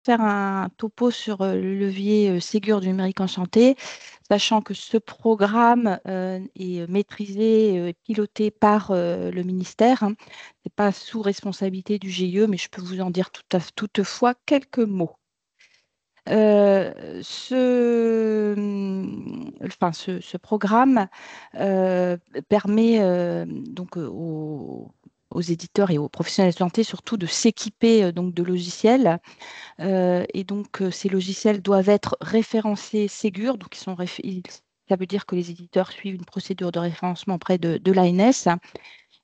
faire un topo sur le levier Ségur du numérique en santé, sachant que ce programme est maîtrisé et piloté par le ministère. Ce n'est pas sous responsabilité du GIE, mais je peux vous en dire toutefois quelques mots. Ce programme permet donc aux éditeurs et aux professionnels de santé surtout de s'équiper donc de logiciels. Et donc ces logiciels doivent être référencés Ségur. Donc ça veut dire que les éditeurs suivent une procédure de référencement auprès de l'ANS.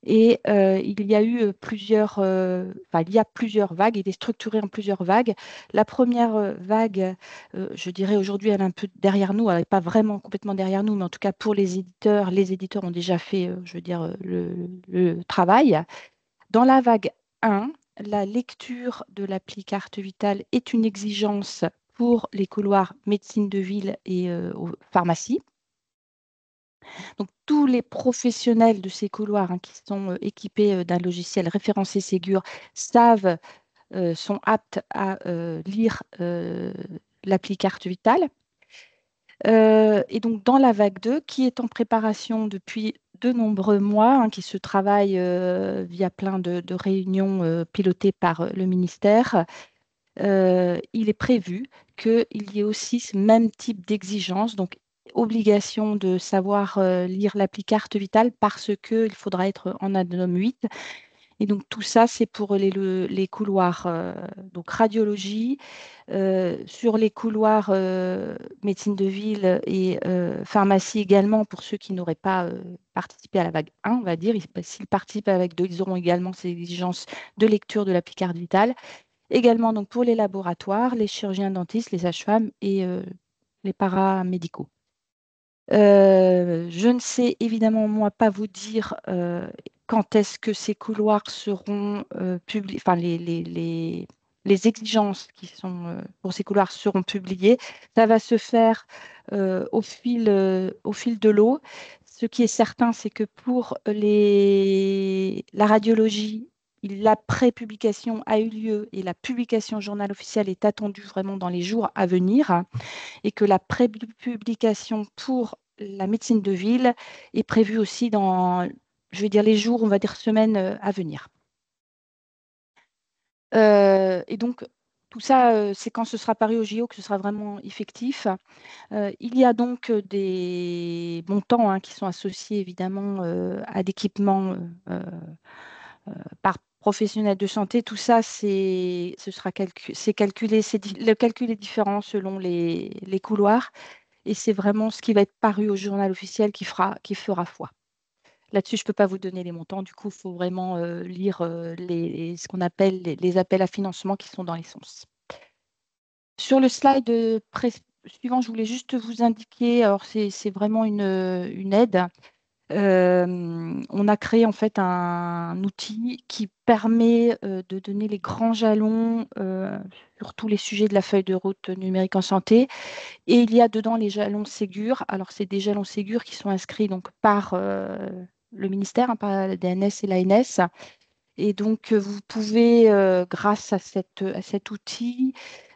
Et il y a eu il y a plusieurs vagues, il est structuré en plusieurs vagues. La première vague, je dirais aujourd'hui, elle est un peu derrière nous, elle n'est pas vraiment complètement derrière nous, mais en tout cas pour les éditeurs ont déjà fait, je veux dire, le travail. Dans la vague 1, la lecture de l'appli carte vitale est une exigence pour les couloirs médecine de ville et pharmacie. Donc, tous les professionnels de ces couloirs qui sont équipés d'un logiciel référencé Ségur sont aptes à lire l'appli carte vitale. Et donc, dans la vague 2, qui est en préparation depuis de nombreux mois, qui se travaille via plein de réunions pilotées par le ministère, il est prévu qu'il y ait aussi ce même type d'exigence, donc obligation de savoir lire l'appli carte vitale parce qu'il faudra être en addendum 8. Et donc tout ça, c'est pour les couloirs donc radiologie, sur les couloirs médecine de ville et pharmacie également pour ceux qui n'auraient pas participé à la vague 1, on va dire. S'ils participent à la vague 2, ils auront également ces exigences de lecture de l'appli carte vitale. Également donc pour les laboratoires, les chirurgiens dentistes, les sages-femmes et les paramédicaux. Je ne sais évidemment, moi, pas vous dire quand est-ce que ces couloirs seront publiés, enfin les exigences qui sont pour ces couloirs seront publiées. Ça va se faire au fil de l'eau. Ce qui est certain, c'est que pour la radiologie, la pré-publication a eu lieu et la publication au journal officiel est attendue vraiment dans les jours à venir et que la pré-publication pour la médecine de ville est prévue aussi dans, je vais dire, les jours, on va dire semaines à venir. Et donc, tout ça, c'est quand ce sera paru au JO que ce sera vraiment effectif. Il y a donc des montants qui sont associés évidemment à d'équipements par professionnels de santé. Tout ça, c'est calculé, le calcul est différent selon les couloirs. Et c'est vraiment ce qui va être paru au journal officiel qui fera foi. Là-dessus, je ne peux pas vous donner les montants. Du coup, il faut vraiment lire ce qu'on appelle les appels à financement qui sont dans les sens. Sur le slide suivant, je voulais juste vous indiquer, alors c'est vraiment une aide. On a créé en fait un outil qui permet de donner les grands jalons sur tous les sujets de la feuille de route numérique en santé. Et il y a dedans les jalons Ségur. Alors, c'est des jalons Ségur qui sont inscrits donc, par le ministère, par la DNS et l'ANS. Et donc, vous pouvez, grâce à cet outil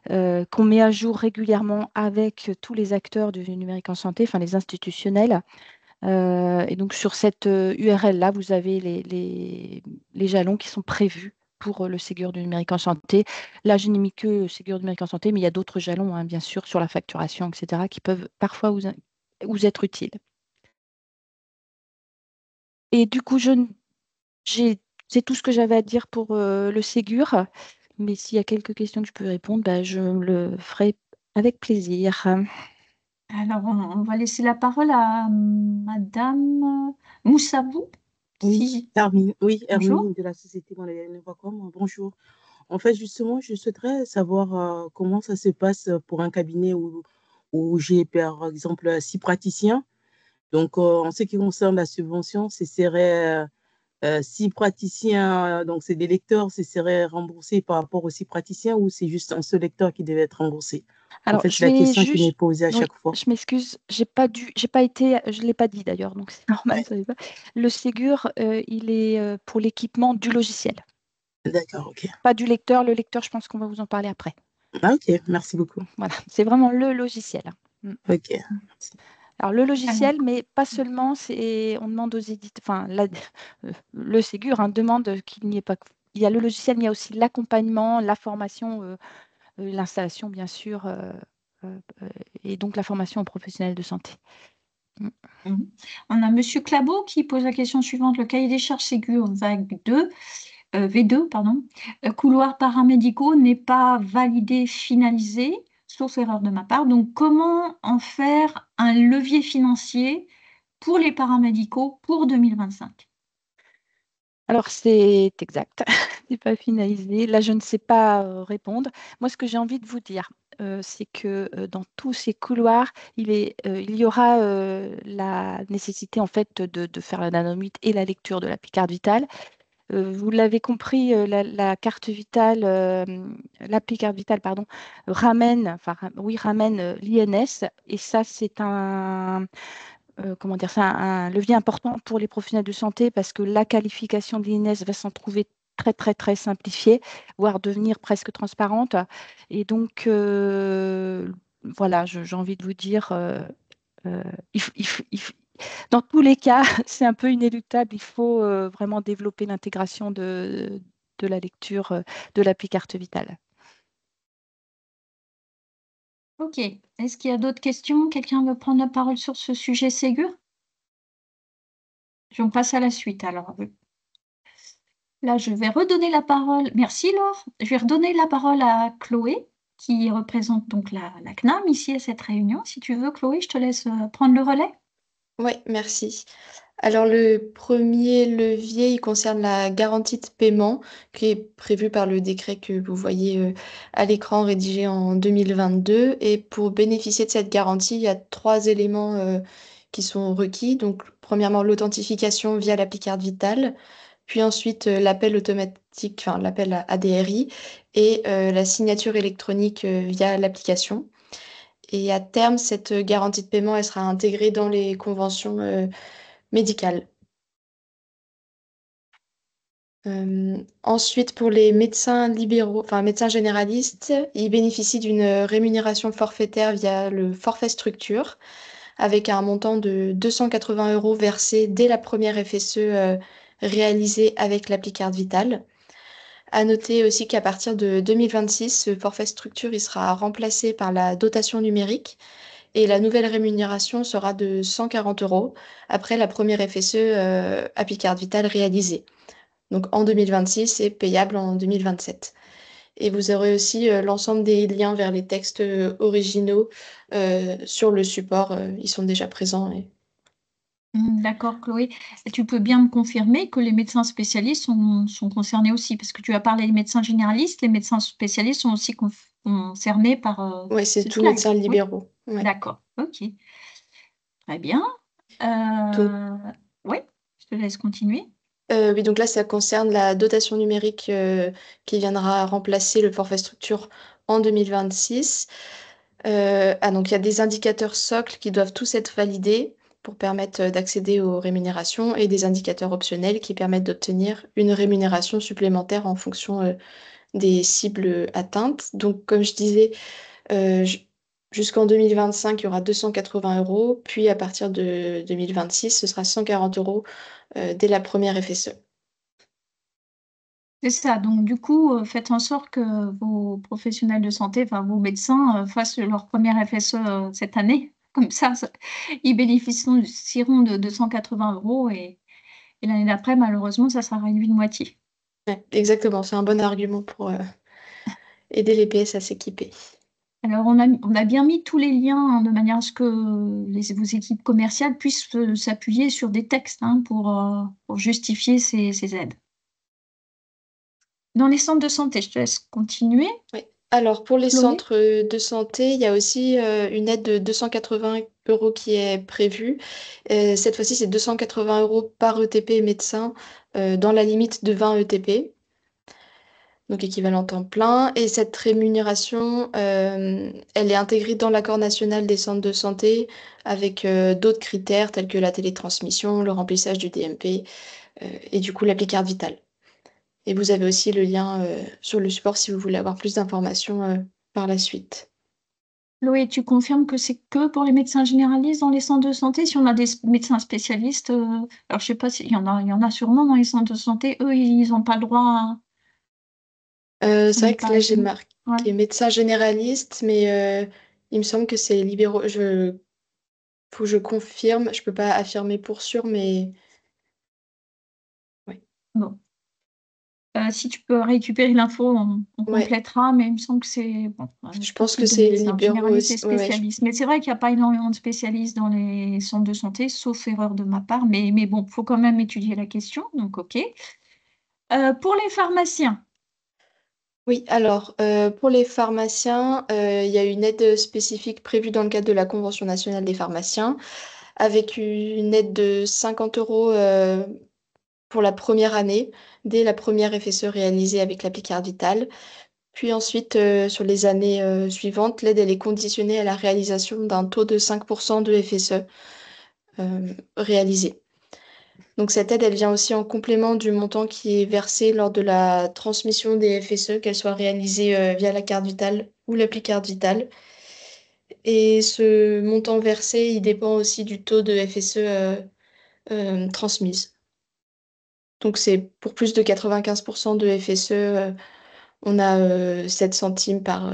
qu'on met à jour régulièrement avec tous les acteurs du numérique en santé, enfin les institutionnels. Et donc, sur cette URL-là, vous avez les jalons qui sont prévus pour le Ségur du numérique en santé. Là, je n'ai mis que Ségur du numérique en santé, mais il y a d'autres jalons, bien sûr, sur la facturation, etc., qui peuvent parfois vous être utiles. Et du coup, c'est tout ce que j'avais à dire pour le Ségur. Mais s'il y a quelques questions que je peux répondre, je le ferai avec plaisir. Alors, on va laisser la parole à Madame Moussabou. Oui, Bonjour. Hermine de la société Mondiale.com. Bonjour. En fait, justement, je souhaiterais savoir comment ça se passe pour un cabinet où j'ai, par exemple, 6 praticiens. Donc, en ce qui concerne la subvention, ce serait 6 praticiens, donc c'est des lecteurs, ce serait remboursé par rapport aux 6 praticiens ou c'est juste un seul lecteur qui devait être remboursé? En Alors, fait, je c'est la vais question qui m'est juste. posée à Oui, chaque fois. je m'excuse, j'ai pas été, je ne l'ai pas dit d'ailleurs, donc c'est normal, Ouais. vous savez pas. Le Ségur, il est pour l'équipement du logiciel, D'accord, ok. pas du lecteur. Le lecteur, je pense qu'on va vous en parler après. Ah, ok, merci beaucoup. Voilà, c'est vraiment le logiciel. Mm. Ok, merci. Alors, le Alors, logiciel, mais pas seulement, on demande aux éditeurs, enfin, le Ségur demande qu'il n'y ait pas, il y a le logiciel, mais il y a aussi l'accompagnement, la formation, l'installation, bien sûr, euh, euh, et donc la formation aux professionnels de santé. Mm. mhm. On a Monsieur Clabot qui pose la question suivante. Le cahier des charges Ségur vague 2, V2, pardon, couloirs paramédicaux n'est pas validé, finalisé, sauf erreur de ma part. Donc, comment en faire un levier financier pour les paramédicaux pour 2025? Alors, c'est exact, c'est pas finalisé. Là, je ne sais pas répondre. Moi, ce que j'ai envie de vous dire, c'est que dans tous ces couloirs, il y aura la nécessité en fait de faire la nanomite et la lecture de la picarde vitale. Vous l'avez compris, la carte vitale, la picarde vitale, pardon, ramène, enfin, oui, ramène l'INS, et ça, c'est comment dire ça, un levier important pour les professionnels de santé parce que la qualification de l'INS va s'en trouver très, très, très simplifiée, voire devenir presque transparente. Et donc, voilà, j'ai envie de vous dire, euh, il f- il f- il f- dans tous les cas, c'est un peu inéluctable. Il faut vraiment développer l'intégration de la lecture de l'appli carte vitale. Ok. Est-ce qu'il y a d'autres questions? Quelqu'un veut prendre la parole sur ce sujet Ségur? On passe à la suite alors. Là, je vais redonner la parole. Merci Laure. Je vais redonner la parole à Chloé, qui représente donc la CNAM ici à cette réunion. Si tu veux, Chloé, je te laisse prendre le relais. Oui, merci. Alors le premier levier, il concerne la garantie de paiement qui est prévue par le décret que vous voyez à l'écran rédigé en 2022. Et pour bénéficier de cette garantie, il y a trois éléments qui sont requis. Donc premièrement, l'authentification via l'appli Carte Vitale, puis ensuite l'appel automatique, enfin l'appel à ADRI et la signature électronique via l'application. Et à terme, cette garantie de paiement, elle sera intégrée dans les conventions médicales. Ensuite, pour les médecins libéraux, enfin médecins généralistes, ils bénéficient d'une rémunération forfaitaire via le forfait structure, avec un montant de 280 euros versé dès la première FSE réalisée avec l'appli Carte Vitale. À noter aussi qu'à partir de 2026, ce forfait structure il sera remplacé par la dotation numérique et la nouvelle rémunération sera de 140 euros après la première FSE appli Carte Vitale réalisée. Donc en 2026 et payable en 2027. Et vous aurez aussi l'ensemble des liens vers les textes originaux sur le support. Ils sont déjà présents. D'accord, Chloé. Et tu peux bien me confirmer que les médecins spécialistes sont concernés aussi, parce que tu as parlé des médecins généralistes, les médecins spécialistes sont aussi concernés par Ouais, c'est ce tous slide. médecins Oui, libéraux. Ouais. d'accord. Ok, très bien. Donc, Euh, oui, je te laisse continuer. oui, donc là, ça concerne la dotation numérique qui viendra remplacer le forfait structure en 2026. Donc il y a des indicateurs socles qui doivent tous être validés pour permettre d'accéder aux rémunérations et des indicateurs optionnels qui permettent d'obtenir une rémunération supplémentaire en fonction des cibles atteintes. Donc comme je disais, euh, j- jusqu'en 2025, il y aura 280 euros, puis à partir de 2026, ce sera 140 euros dès la première FSE. C'est ça. Donc, du coup, faites en sorte que vos professionnels de santé, enfin vos médecins, fassent leur première FSE cette année. Comme ça, ils bénéficieront de 280 euros et l'année d'après, malheureusement, ça sera réduit de moitié. Ouais, exactement, c'est un bon argument pour aider les PS à s'équiper. Alors, on a bien mis tous les liens hein, de manière à ce que vos équipes commerciales puissent s'appuyer sur des textes hein, pour justifier ces aides. Dans les centres de santé, je te laisse continuer. Oui. Alors, pour les Chloé? centres de santé, il y a aussi une aide de 280 euros qui est prévue. Cette fois-ci, c'est 280 euros par ETP médecin dans la limite de 20 ETP, donc équivalent temps plein. Et cette rémunération, elle est intégrée dans l'accord national des centres de santé avec d'autres critères tels que la télétransmission, le remplissage du DMP et du coup l'appli carte vitale. Et vous avez aussi le lien sur le support si vous voulez avoir plus d'informations par la suite. Chloé, tu confirmes que c'est que pour les médecins généralistes dans les centres de santé? Si on a des médecins spécialistes, alors je sais pas s'il y il y en a sûrement dans les centres de santé, eux, ils n'ont pas le droit ce C'est n'est vrai que pas là, j'ai ouais. marqué médecin généraliste, mais il me semble que c'est libéraux. Faut que je confirme. Je peux pas affirmer pour sûr, mais ouais. Bon. Si tu peux récupérer l'info, on Ouais, complétera, mais il me semble que c'est bon, je tout pense que type de c'est médecin, libéraux généraliste et aussi. Ouais, spécialiste. Mais c'est vrai qu'il n'y a pas énormément de spécialistes dans les centres de santé, sauf erreur de ma part, mais bon, il faut quand même étudier la question, donc ok. Pour les pharmaciens, Oui, alors pour les pharmaciens, il y a une aide spécifique prévue dans le cadre de la Convention nationale des pharmaciens, avec une aide de 50 euros pour la première année, dès la première FSE réalisée avec l'appli Carte Vitale. Puis ensuite, sur les années suivantes, l'aide elle est conditionnée à la réalisation d'un taux de 5% de FSE réalisé. Donc cette aide, elle vient aussi en complément du montant qui est versé lors de la transmission des FSE, qu'elle soit réalisée via la carte vitale ou l'appli carte vitale. Et ce montant versé, il dépend aussi du taux de FSE transmise. Donc c'est pour plus de 95% de FSE, on a 7 centimes par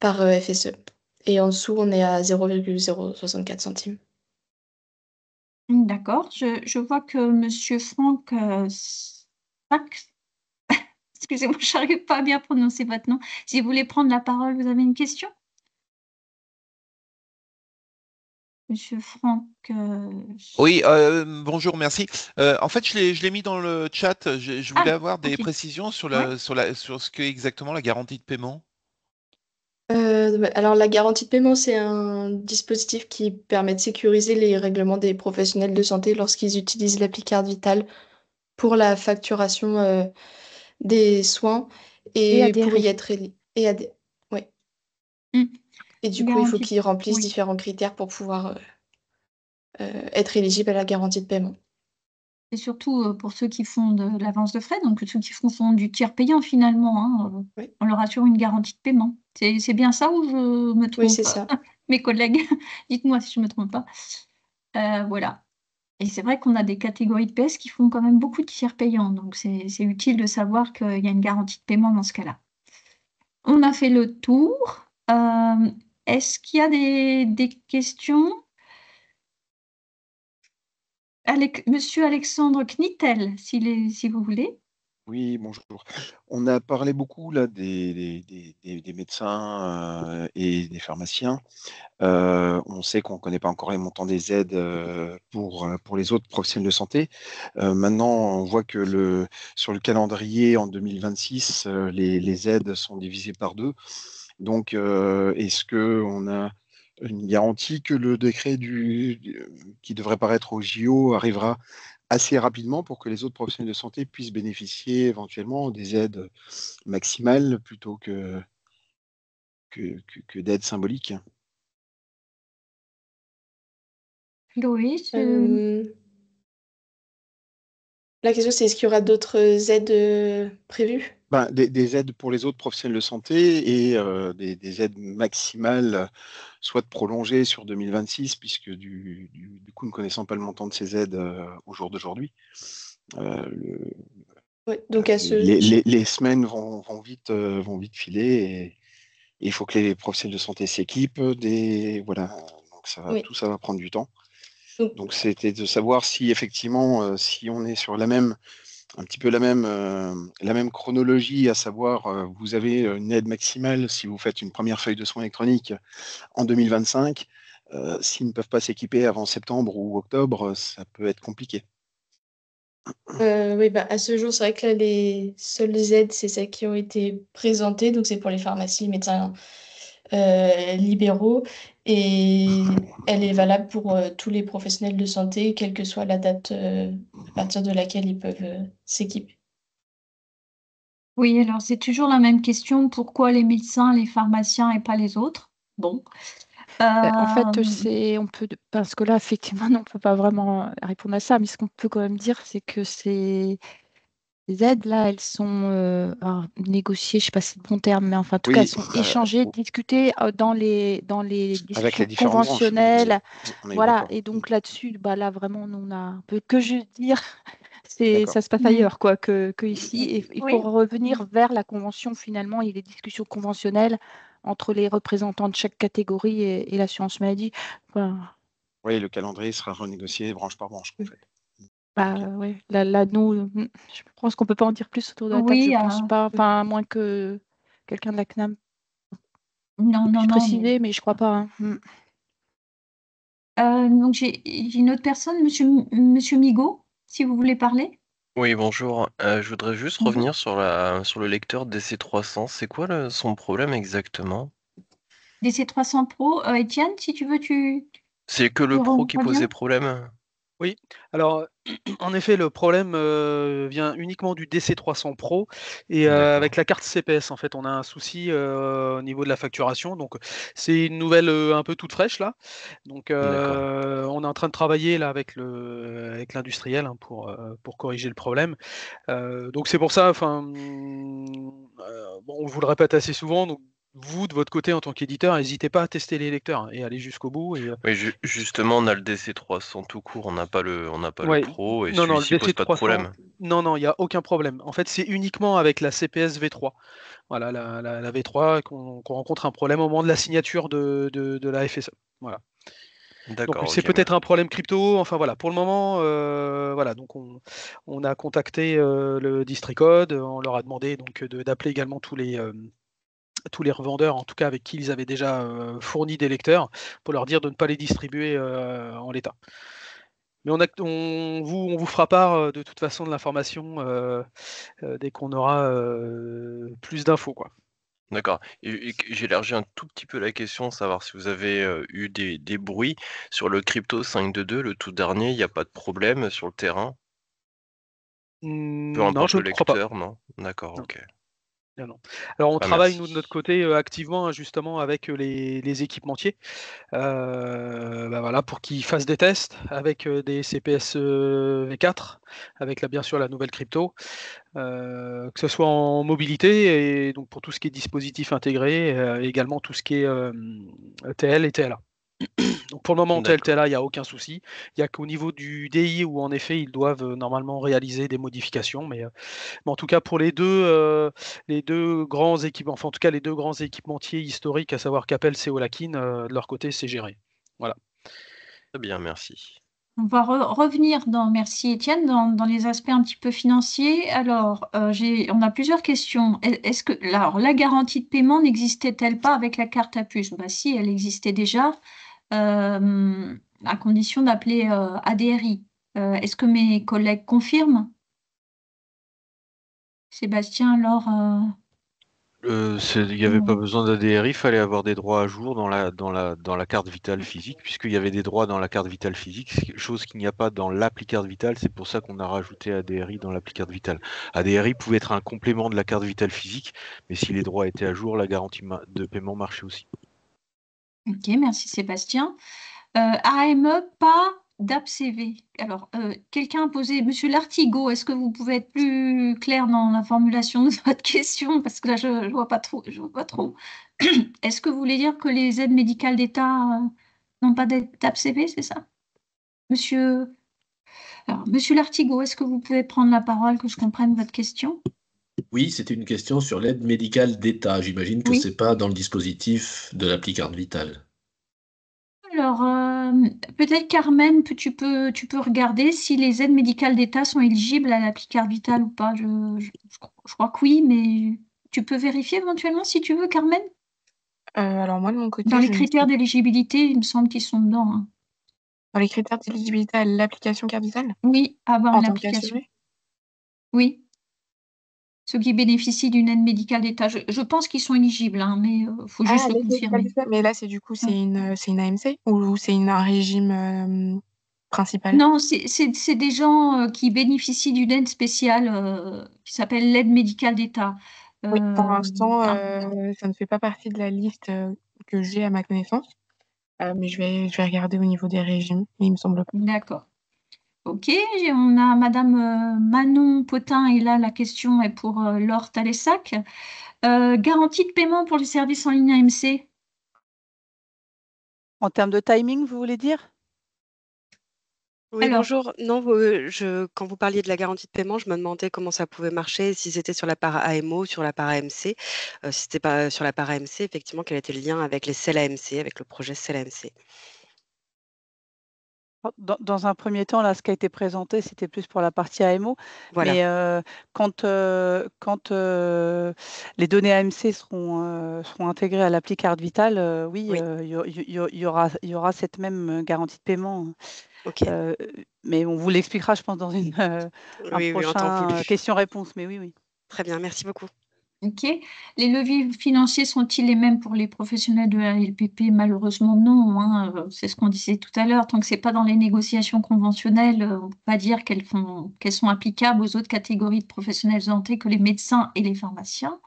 FSE. Et en dessous, on est à 0,064 centimes. d'accord. Je vois que Monsieur Franck Sax, excusez-moi, je n'arrive pas à bien prononcer votre nom. Si vous voulez prendre la parole, vous avez une question? Monsieur Franck, Oui, bonjour, merci. En fait, je l'ai mis dans le chat. Je voulais ah, avoir des ok. précisions sur Ouais. sur ce qu'est exactement la garantie de paiement. Alors, la garantie de paiement, c'est un dispositif qui permet de sécuriser les règlements des professionnels de santé lorsqu'ils utilisent l'appli Carte Vitale pour la facturation des soins Et et pour adhérer. y être ouais. Hmm. Et du coup, il faut Garantie. qu'ils remplissent Oui. différents critères pour pouvoir être éligibles à la garantie de paiement. Et surtout pour ceux qui font de l'avance de frais, donc ceux qui font du tiers payant finalement, hein, Oui, on leur assure une garantie de paiement. C'est bien ça ou je me oui, trompe? c'est ça. Mes collègues, dites-moi si je me trompe pas. Voilà. Et c'est vrai qu'on a des catégories de PS qui font quand même beaucoup de tiers payants, donc c'est utile de savoir qu'il y a une garantie de paiement dans ce cas-là. On a fait le tour. Est-ce qu'il y a des questions? Monsieur Alexandre Knitel, si vous voulez. Oui, bonjour. On a parlé beaucoup là des médecins et des pharmaciens. On sait qu'on ne connaît pas encore les montants des aides pour les autres professionnels de santé. Maintenant, on voit que sur le calendrier en 2026, les aides sont divisées par deux. Donc, est-ce qu'on a une garantie que le décret qui devrait paraître au JO arrivera assez rapidement pour que les autres professionnels de santé puissent bénéficier éventuellement des aides maximales plutôt que d'aides symboliques? Loïs, La question, c'est est-ce qu'il y aura d'autres aides prévues? Ben, des aides pour les autres professionnels de santé et des aides maximales, soit prolongées sur 2026, puisque du coup, ne connaissant pas le montant de ces aides au jour d'aujourd'hui, le- Ouais, donc à ce... les semaines vont vite filer et il faut que les professionnels de santé s'équipent. Voilà, donc Oui. tout ça va prendre du temps. Donc, Donc c'était de savoir si effectivement, si on est sur un petit peu la même chronologie, à savoir, vous avez une aide maximale si vous faites une première feuille de soins électronique en 2025. S'ils ne peuvent pas s'équiper avant septembre ou octobre, ça peut être compliqué. oui, bah, à ce jour, c'est vrai que là, les seules aides, c'est celles qui ont été présentées. Donc, c'est pour les pharmacies, les médecins libéraux. Et elle est valable pour tous les professionnels de santé, quelle que soit la date à partir de laquelle ils peuvent s'équiper. oui, alors c'est toujours la même question. Pourquoi les médecins, les pharmaciens et pas les autres? Bon. En fait, Euh, on peut, parce que là, effectivement, on ne peut pas vraiment répondre à ça, mais ce qu'on peut quand même dire, c'est que ces aides-là, elles sont négociées, je ne sais pas si c'est le bon terme, mais enfin, en tout cas, elles Oui, sont échangées, discutées dans les avec discussions les différentes branches. conventionnelles. On est Voilà. d'accord. Et donc là-dessus, bah, là, vraiment, nous, on a un peu que je dire, D'accord. ça se passe ailleurs quoi, que ici. Et il Oui. faut revenir vers la convention, finalement, et les discussions conventionnelles entre les représentants de chaque catégorie et l'assurance maladie. Enfin, Oui, le calendrier sera renégocié branche par branche, en fait. bah, Ok. ouais, là, nous, je pense qu'on peut pas en dire plus autour de la table, je Oui, pense pas. Enfin, à moins que quelqu'un de la CNAM non, puisse non, non. préciser, mais je crois pas. Hein. Donc, j'ai une autre personne, Monsieur Migaud, si vous voulez parler. Oui, bonjour. Je voudrais juste Bonjour. revenir sur le lecteur DC300. C'est quoi son problème exactement? DC300 Pro, Étienne, si tu veux, C'est que le pro qui reviens. posait problème? Oui, alors en effet, le problème vient uniquement du DC300 Pro et D'accord. avec la carte CPS, en fait, on a un souci au niveau de la facturation. Donc, c'est une nouvelle un peu toute fraîche là. Donc, D'accord. on est en train de travailler là avec l'industriel pour corriger le problème. Donc, c'est pour ça, enfin, bon, on vous le répète assez souvent. Donc, vous, de votre côté, en tant qu'éditeur, n'hésitez pas à tester les lecteurs et aller jusqu'au bout. Oui, justement, on a le DC300 tout court, on n'a pas le Ouais, pro et non, le celui-ci pose pas de DC300, problème. non, il n'y a aucun problème. En fait, c'est uniquement avec la CPS V3. Voilà, la V3 qu'on rencontre un problème au moment de la signature de la FSE. Voilà. Donc D'accord, c'est ok, peut-être un problème crypto. Enfin voilà, pour le moment, voilà, donc on a contacté le Districode, on leur a demandé donc d'appeler également tous les revendeurs, en tout cas avec qui ils avaient déjà fourni des lecteurs, pour leur dire de ne pas les distribuer en l'état. Mais on vous fera part de toute façon de l'information dès qu'on aura plus d'infos, quoi. D'accord. Et j'élargis un tout petit peu la question, savoir si vous avez eu des bruits sur le crypto 522, le tout dernier, il n'y a pas de problème sur le terrain? Peu Non, importe je le ne crois pas. lecteur, non? D'accord, Non. ok. Non, non. Alors on Bah, travaille nous de merci. notre côté activement justement avec les équipementiers, bah, voilà, pour qu'ils fassent des tests avec des CPS V4, avec bien sûr la nouvelle crypto, que ce soit en mobilité et donc pour tout ce qui est dispositif intégré, également tout ce qui est TL et TLA. Donc pour le moment, D'accord. TLA, il n'y a aucun souci. Il n'y a qu'au niveau du DI où en effet ils doivent normalement réaliser des modifications, mais en tout cas, pour les deux grands équipements, enfin en tout cas les deux grands équipementiers historiques, à savoir Capel et Olakin, de leur côté, c'est géré. Voilà. Très bien, merci. On va revenir merci Étienne, dans les aspects un petit peu financiers. Alors, on a plusieurs questions. Est-ce que la garantie de paiement n'existait-elle pas avec la carte à puce? Bah, si, elle existait déjà, à condition d'appeler ADRI. Est-ce que mes collègues confirment? Sébastien, alors, Il n'y avait pas besoin d'ADRI, il fallait avoir des droits à jour dans la carte vitale physique, puisqu'il y avait des droits dans la carte vitale physique, chose qu'il n'y a pas dans l'appli carte vitale, c'est pour ça qu'on a rajouté ADRI dans l'appli carte vitale. ADRI pouvait être un complément de la carte vitale physique, mais si les droits étaient à jour, la garantie de paiement marchait aussi. ok, merci Sébastien. AME, pas d'AppCV. Alors, quelqu'un a posé, Monsieur Lartigot, est-ce que vous pouvez être plus clair dans la formulation de votre question? Parce que là, je ne vois pas trop. Est-ce que vous voulez dire que les aides médicales d'État n'ont pas d'AppCV, c'est ça? Monsieur Lartigot, est-ce que vous pouvez prendre la parole, que je comprenne votre question? Oui, c'était une question sur l'aide médicale d'État. J'imagine que Oui. c'est pas dans le dispositif de l'appli carte vitale. Alors, peut-être Carmen, tu peux regarder si les aides médicales d'État sont éligibles à l'appli carte vitale ou pas. Je crois que oui, mais tu peux vérifier éventuellement si tu veux, Carmen. Alors moi, de mon côté, Dans les je ne critères sais d'éligibilité, il me semble qu'ils sont dedans. Hein. dans les critères d'éligibilité à l'application carte vitale Oui, avoir en une tant application. qu'assuré. Oui. Ceux qui bénéficient d'une aide médicale d'État. Je pense qu'ils sont éligibles, hein, mais il faut juste le l'aide médicale confirmer. d'État, mais là, c'est une AMC ou c'est un régime principal? Non, c'est des gens qui bénéficient d'une aide spéciale qui s'appelle l'aide médicale d'État. Oui, pour l'instant, Ah, ça ne fait pas partie de la liste que j'ai à ma connaissance, mais je vais regarder au niveau des régimes, mais il me semble pas. d'accord. Ok, on a Madame Manon Potin, et là la question est pour Laure Talessac. Garantie de paiement pour les services en ligne AMC. En termes de timing, vous voulez dire? Oui, Alors, bonjour. Non, quand vous parliez de la garantie de paiement, je me demandais comment ça pouvait marcher, si c'était sur la part AMO, sur la part AMC. Si c'était pas sur la part AMC, effectivement, quel était le lien avec les CEL AMC, avec le projet CEL AMC. Dans un premier temps, là, ce qui a été présenté, c'était plus pour la partie AMO. Voilà. Mais quand les données AMC seront intégrées à l'appli carte vitale, oui, Oui. il y aura cette même garantie de paiement. Ok. Mais on vous l'expliquera, je pense, dans un Oui, oui, en temps prochain voulu. question-réponse. Mais oui, oui. Très bien, merci beaucoup. ok. Les leviers financiers sont-ils les mêmes pour les professionnels de la LPP? Malheureusement, non, hein. C'est ce qu'on disait tout à l'heure. Tant que ce n'est pas dans les négociations conventionnelles, on ne peut pas dire qu'elles sont applicables aux autres catégories de professionnels de santé que les médecins et les pharmaciens.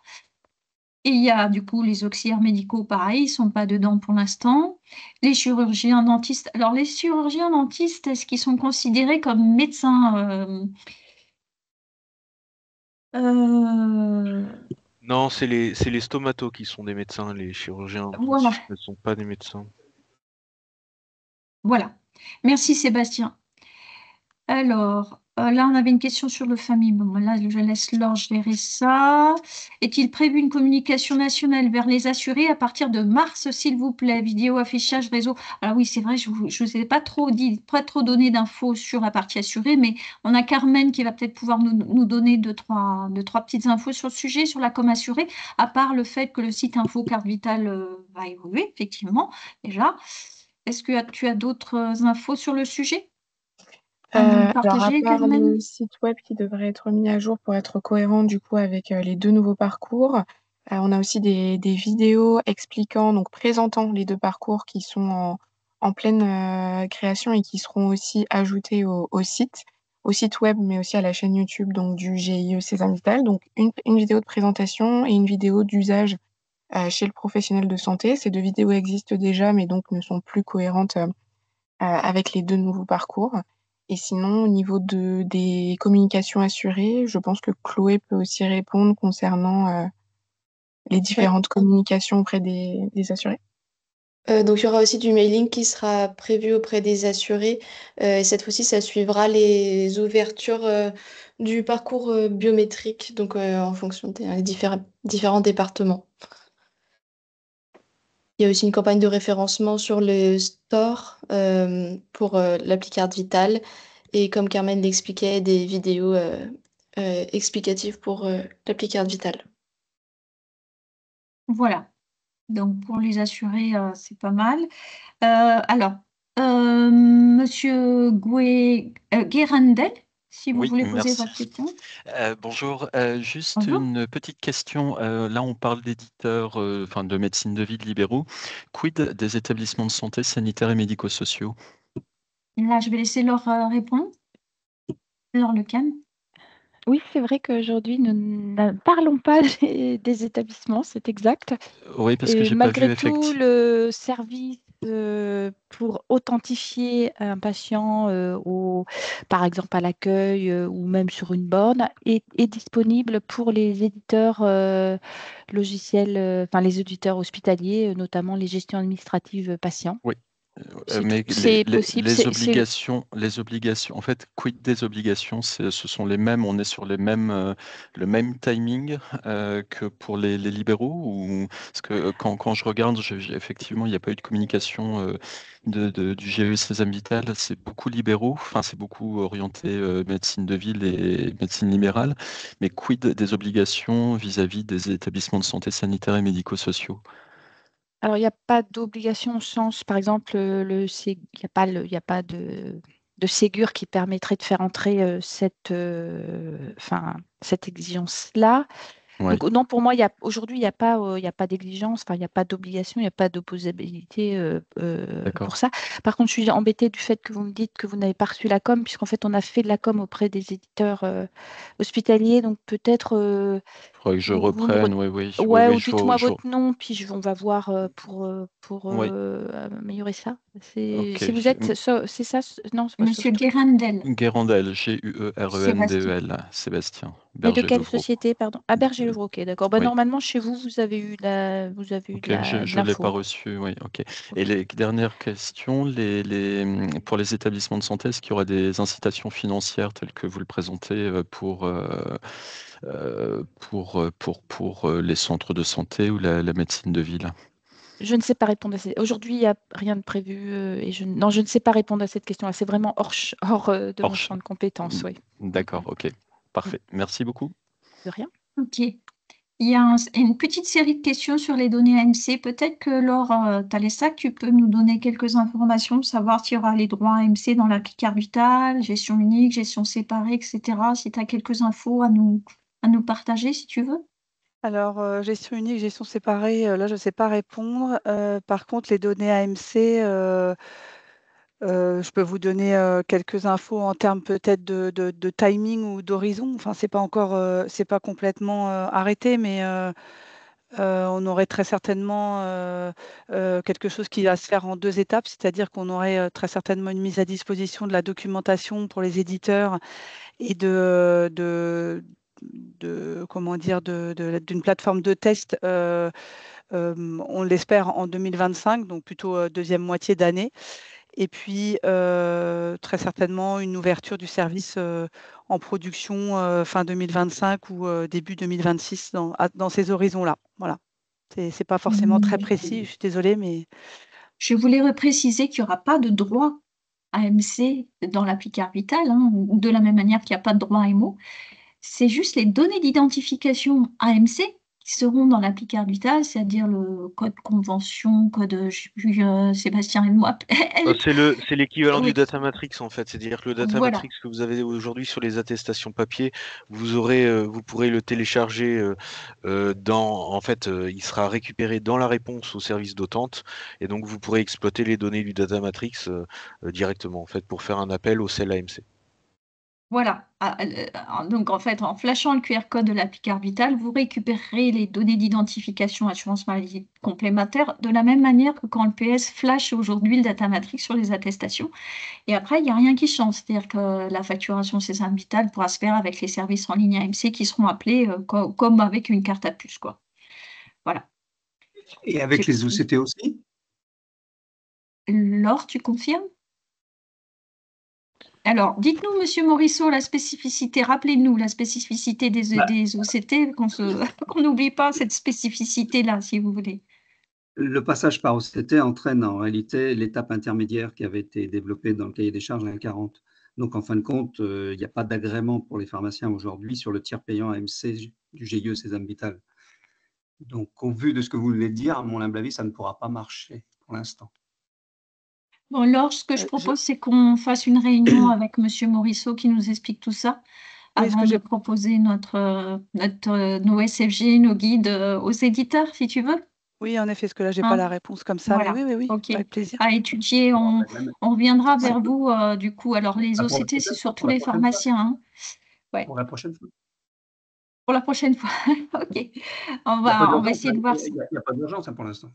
Et il y a du coup les auxiliaires médicaux, pareil, ils ne sont pas dedans pour l'instant. Les chirurgiens dentistes. Alors, les chirurgiens dentistes, est-ce qu'ils sont considérés comme médecins? Non, c'est les stomatos qui sont des médecins, les chirurgiens Voilà, dentistes ne sont pas des médecins. voilà. Merci Sébastien. Alors, là, on avait une question sur le famille. Bon, là, je laisse Laure gérer ça. Est-il prévu une communication nationale vers les assurés à partir de mars, s'il vous plaît? Vidéo, affichage, réseau. Alors oui, c'est vrai, je ne vous ai pas trop donné d'infos sur la partie assurée, mais on a Carmen qui va peut-être pouvoir nous donner deux, trois petites infos sur le sujet, sur la com assurée, à part le fait que le site Info Carte Vitale va évoluer, effectivement, déjà. Est-ce que tu as d'autres infos sur le sujet à nous Alors, à partager, part Carmen? le site web qui devrait être mis à jour pour être cohérent du coup avec les deux nouveaux parcours, on a aussi des vidéos expliquant, donc présentant les deux parcours qui sont en pleine création et qui seront aussi ajoutées au site web, mais aussi à la chaîne YouTube donc, du GIE Sésame Vital. Donc une vidéo de présentation et une vidéo d'usage chez le professionnel de santé. Ces deux vidéos existent déjà, mais donc ne sont plus cohérentes avec les deux nouveaux parcours. Et sinon, au niveau des communications assurées, je pense que Chloé peut aussi répondre concernant les différentes communications auprès des assurés. Donc, il y aura aussi du mailing qui sera prévu auprès des assurés. Et cette fois-ci, ça suivra les ouvertures du parcours biométrique, donc en fonction des différents départements. Il y a aussi une campagne de référencement sur le store pour l'appli carte vitale. Et comme Carmen l'expliquait, des vidéos explicatives pour l'appli carte vitale. Voilà. Donc, pour les assurés, c'est pas mal. Alors, Monsieur Guérandel, si vous Oui, voulez poser merci. votre question. Bonjour, juste Bonjour. une petite question. Là, on parle d'éditeurs, enfin de médecine de ville libéraux. Quid des établissements de santé sanitaires et médico-sociaux? Là, je vais laisser Laure répondre. Laure Lecam. Oui, c'est vrai qu'aujourd'hui, nous ne parlons pas des établissements, c'est exact. Oui, parce que Et j'ai pas malgré vu tout, effectivement. le service pour authentifier un patient, par exemple à l'accueil ou même sur une borne, est disponible pour les éditeurs logiciels, enfin les éditeurs hospitaliers, notamment les gestions administratives patients. Oui. C'est Mais c'est possible. les obligations, en fait, quid des obligations, ce sont les mêmes, on est sur les mêmes, le même timing que pour les libéraux, ou parce que quand je regarde, effectivement, il n'y a pas eu de communication du GE Sésame Vital, c'est beaucoup libéraux, enfin c'est beaucoup orienté médecine de ville et médecine libérale, mais quid des obligations vis-à-vis des établissements de santé sanitaires et médico-sociaux? Alors, il n'y a pas d'obligation au sens, par exemple, il n'y a pas de Ségur qui permettrait de faire entrer cette exigence-là. Oui, Donc non, pour moi, aujourd'hui, il y a pas d'exigence, enfin, il n'y a pas d'obligation, il n'y a pas d'opposabilité d'accord. pour ça. Par contre, je suis embêtée du fait que vous me dites que vous n'avez pas reçu la com, puisqu'en fait, on a fait de la com auprès des éditeurs hospitaliers. Donc peut-être Faudrait que je vous me reprenne, oui, oui, oui, ouais, oui, ou dites-moi votre nom, puis on va voir pour oui, améliorer ça. ok. Si vous êtes, c'est ça, non, c'est pas Monsieur Software. Guérandel, Guérandel, Sébastien. Guerendel, Sébastien, Mais de quelle Berger-Levrault. société, pardon? Ah, Berger-Levrault, ok, d'accord. Bah, Oui, normalement, chez vous, vous avez eu ok, je l'ai pas l'info. reçu, oui, ok. Et Ok. les dernières questions, pour les établissements de santé, est-ce qu'il y aura des incitations financières telles que vous le présentez pour les centres de santé ou la médecine de ville? Je ne sais pas répondre à cette. Aujourd'hui, il n'y a rien de prévu et non, je ne sais pas répondre à cette question-là. C'est vraiment hors de mon Hors champ de compétences, oui. D'accord, ok, Mm. parfait. Merci beaucoup. De rien. Ok. Il y a une petite série de questions sur les données AMC. Peut-être que Laure Talessac, tu peux nous donner quelques informations, savoir s'il y aura les droits AMC dans la carte vitale, gestion unique, gestion séparée, etc. Si tu as quelques infos à nous partager, si tu veux. Alors, gestion unique, gestion séparée, là, je ne sais pas répondre. Par contre, les données AMC, je peux vous donner quelques infos en termes peut-être de timing ou d'horizon. Enfin, c'est pas encore, c'est pas complètement arrêté, mais on aurait très certainement quelque chose qui va se faire en 2 étapes, c'est-à-dire qu'on aurait très certainement une mise à disposition de la documentation pour les éditeurs et comment dire, d'une plateforme de test, on l'espère en 2025, donc plutôt deuxième moitié d'année. Et puis, très certainement, une ouverture du service en production fin 2025 ou début 2026 dans ces horizons-là. Voilà. C'est pas forcément très précis, je suis désolée, mais Je voulais repréciser qu'il n'y aura pas de droit AMC dans l'appli Carte Vitale, hein, de la même manière qu'il n'y a pas de droit AMO. C'est juste les données d'identification AMC qui seront dans l'appli Carte Vitale, c'est-à-dire le code convention, code, je sais plus, Sébastien et moi. C'est l'équivalent du Oui, data matrix en fait, c'est-à-dire que le data voilà. matrix que vous avez aujourd'hui sur les attestations papier, vous pourrez le télécharger en fait, il sera récupéré dans la réponse au service d'autante et donc vous pourrez exploiter les données du data matrix directement en fait pour faire un appel au cell AMC. Voilà. Donc, en fait, en flashant le QR code de l'appli Carte Vitale, vous récupérerez les données d'identification assurance maladie complémentaire de la même manière que quand le PS flash aujourd'hui le data matrix sur les attestations. Et après, il n'y a rien qui change. C'est-à-dire que la facturation César Vital pourra se faire avec les services en ligne AMC qui seront appelés comme avec une carte à puce, quoi. Voilà. Et avec les OCT aussi? Laure, tu confirmes? Alors, dites-nous, Monsieur Morisseau, la spécificité, rappelez-nous la spécificité des OCT, qu'on n'oublie pas cette spécificité-là, si vous voulez. Le passage par OCT entraîne en réalité l'étape intermédiaire qui avait été développée dans le cahier des charges 1.40. Donc, en fin de compte, il n'y a pas d'agrément pour les pharmaciens aujourd'hui sur le tiers payant AMC du GIE Sésame Vital. Donc, au vu de ce que vous voulez dire, à mon humble avis, ça ne pourra pas marcher pour l'instant. Bon, Laure, ce que je propose, c'est qu'on fasse une réunion avec Monsieur Morisseau qui nous explique tout ça avant de proposer nos SFG, nos guides aux éditeurs, si tu veux. oui, en effet, parce que là, j'ai pas la réponse comme ça, Voilà. mais oui, Ok. avec plaisir. À étudier, on reviendra vers vous du coup. Alors, les Pour la OCT, c'est prochaine fois, sur tous pour la les prochaine fois. pharmaciens, hein. Ouais. Pour la prochaine fois. Pour la prochaine fois. Ok. On Il n'y a pas va d'urgence, essayer de voir ça. il y a pas d'urgence hein, pour l'instant.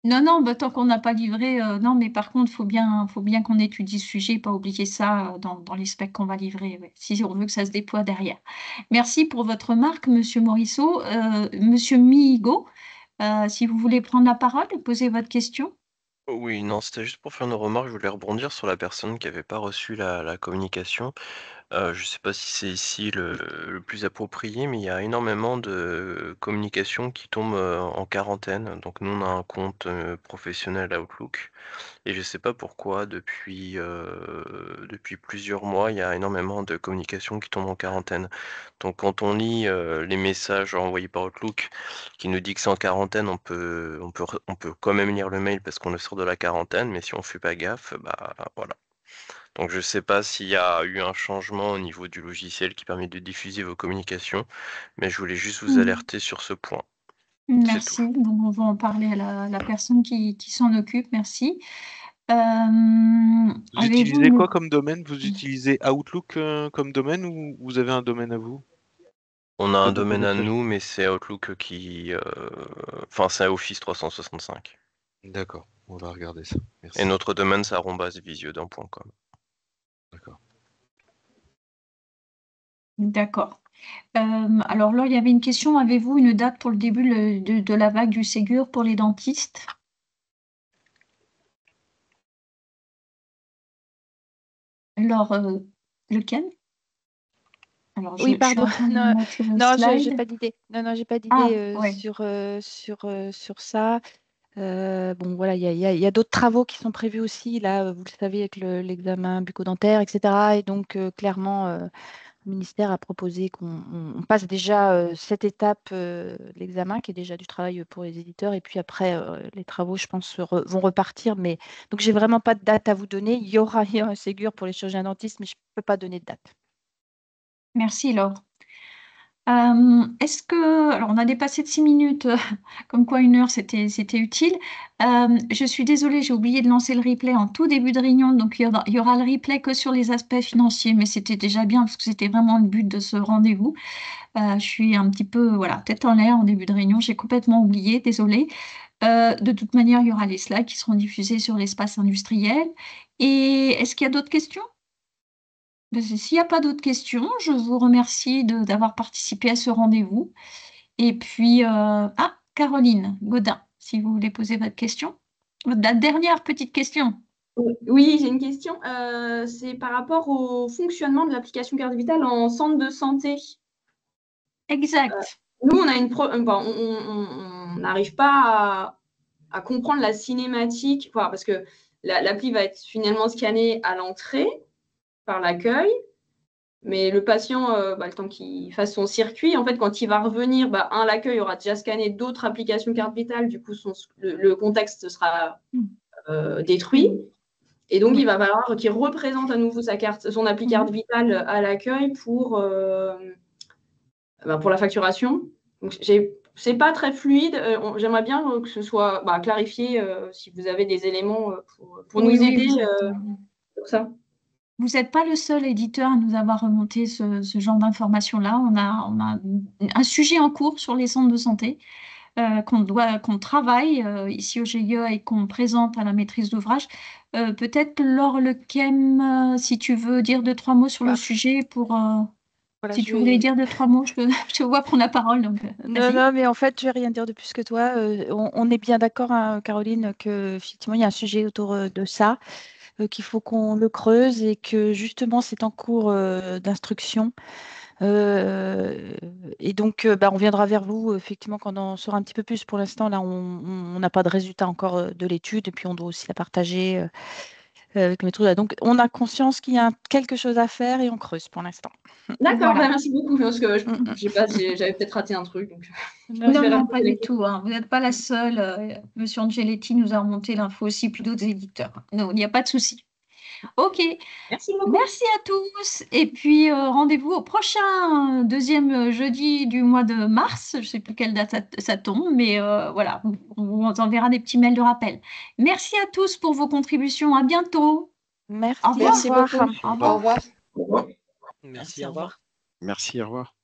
Non, bah, tant qu'on n'a pas livré, non, mais par contre, faut bien qu'on étudie ce sujet, pas oublier ça dans les specs qu'on va livrer, ouais, si on veut que ça se déploie derrière. Merci pour votre remarque, Monsieur Morisseau. Monsieur Migo, si vous voulez prendre la parole et poser votre question. Oui, non, c'était juste pour faire une remarque. Je voulais rebondir sur la personne qui n'avait pas reçu la communication. Je ne sais pas si c'est ici le plus approprié, mais il y a énormément de communications qui tombent en quarantaine. Donc nous, on a un compte professionnel Outlook et je ne sais pas pourquoi, depuis plusieurs mois, il y a énormément de communications qui tombent en quarantaine. Donc quand on lit les messages envoyés par Outlook qui nous dit que c'est en quarantaine, on peut quand même lire le mail parce qu'on le sort de la quarantaine, mais si on ne fait pas gaffe, bah voilà. Donc je ne sais pas s'il y a eu un changement au niveau du logiciel qui permet de diffuser vos communications, mais je voulais juste vous alerter sur ce point. Merci. Donc, on va en parler à la personne qui s'en occupe. Merci. Vous Avez-vous utilisez une- quoi comme domaine? Vous utilisez Outlook comme domaine ou vous avez un domaine à vous? On a un Pas de domaine à message. nous, mais c'est Outlook qui... Enfin, c'est Office 365. D'accord, on va regarder ça. Merci. Et notre domaine, c'est @visiodun.com. D'accord. D'accord. Alors là, il y avait une question. Avez-vous une date pour le début de la vague du Ségur pour les dentistes? Alors, lequel? Alors, Oui, je suis pardon. en train de Non, mettre le non, j'ai slide. pas d'idée. Non, j'ai pas Ah, d'idée ouais. sur ça. Bon, voilà, il y a d'autres travaux qui sont prévus aussi, là, vous le savez, avec l'examen bucco-dentaire, etc. Et donc, clairement, le ministère a proposé qu'on passe déjà cette étape, l'examen, qui est déjà du travail pour les éditeurs. Et puis après, les travaux, je pense, vont repartir. Mais donc, j'ai vraiment pas de date à vous donner. Il y aura un Ségur pour les chirurgiens dentistes, mais je ne peux pas donner de date. Merci, Laure. Est-ce que, alors on a dépassé de 6 minutes, comme quoi 1 heure c'était utile. Je suis désolée, j'ai oublié de lancer le replay en tout début de réunion, donc il y aura le replay que sur les aspects financiers, mais c'était déjà bien parce que c'était vraiment le but de ce rendez-vous. Je suis un petit peu, voilà, tête en l'air en début de réunion, j'ai complètement oublié, désolée. De toute manière, il y aura les slides qui seront diffusés sur l'espace industriel. Et est-ce qu'il y a d'autres questions? S'il n'y a pas d'autres questions, je vous remercie d'avoir participé à ce rendez-vous. Et puis, Caroline Gaudin, si vous voulez poser votre question. La dernière petite question. Oui, j'ai une question. C'est par rapport au fonctionnement de l'application Carte Vitale en centre de santé. Exact. Nous, on a on n'arrive pas à comprendre la cinématique, parce que l'appli va être finalement scannée à l'entrée par l'accueil, mais le patient, le temps qu'il fasse son circuit, en fait, quand il va revenir, l'accueil aura déjà scanné d'autres applications Carte Vitale, du coup, le contexte sera détruit. Et donc, il va falloir qu'il représente à nouveau son appli Carte Vitale à l'accueil pour la facturation. Donc, c'est pas très fluide. J'aimerais bien que ce soit clarifié si vous avez des éléments pour nous aider pour ça. Vous n'êtes pas le seul éditeur à nous avoir remonté ce genre d'informations-là. On a un sujet en cours sur les centres de santé qu'on travaille ici au GIE et qu'on présente à la maîtrise d'ouvrage. Peut-être Laure Lequem, si tu veux dire 2-3 mots sur le sujet pour... Voilà, si tu voulais dire 2-3 mots, je te vois prendre la parole. Donc, non, mais en fait, je vais rien dire de plus que toi. On est bien d'accord, hein, Caroline, qu'effectivement, il y a un sujet autour de ça, qu'il faut qu'on le creuse et que justement, c'est en cours d'instruction. Et donc, on viendra vers vous, effectivement, quand on en saura un petit peu plus. Pour l'instant, là, on n'a pas de résultat encore de l'étude et puis on doit aussi la partager avec mes trucs. Donc, on a conscience qu'il y a quelque chose à faire et on creuse pour l'instant. D'accord, Voilà. merci beaucoup, parce que j'avais peut-être raté un truc. Donc... Non, pas du tout. Hein. Vous n'êtes pas la seule. Monsieur Angeletti nous a remonté l'info aussi, puis d'autres éditeurs. Non, il n'y a pas de souci. Ok. Merci beaucoup. Merci à tous. Et puis, rendez-vous au prochain deuxième jeudi du mois de mars. Je ne sais plus quelle date ça tombe, mais voilà, on vous enverra des petits mails de rappel. Merci à tous pour vos contributions. À bientôt. Merci. Au revoir. Merci beaucoup. Au revoir. Au revoir. Merci, au revoir.